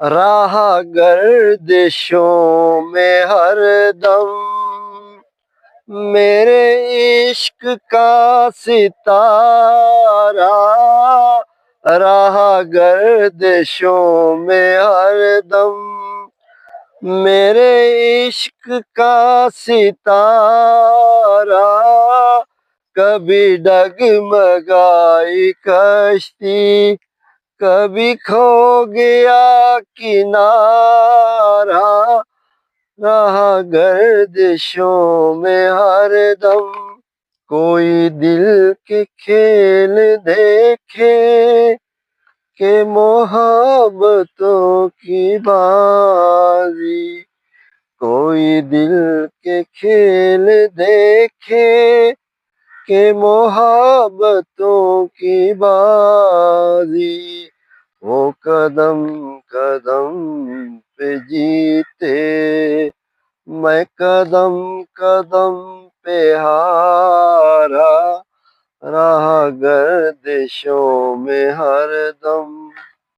رہا گردشوں میں ہر دم، میرے عشق کا ستارہ رہا گردشوں میں ہر دم، میرے عشق کا ستارہ کبھی ڈگمگائی کشتی، کبھی کھو گیا کنارہ، رہا گردشوں میں ہر دم۔ کوئی دل کے کھیل دیکھے کہ محبتوں کی بازی، کوئی دل کے کھیل دیکھے کہ محبتوں کی بازی، وہ قدم قدم پہ جیتے میں قدم قدم پہ ہارا، رہا گردشوں میں ہر دم۔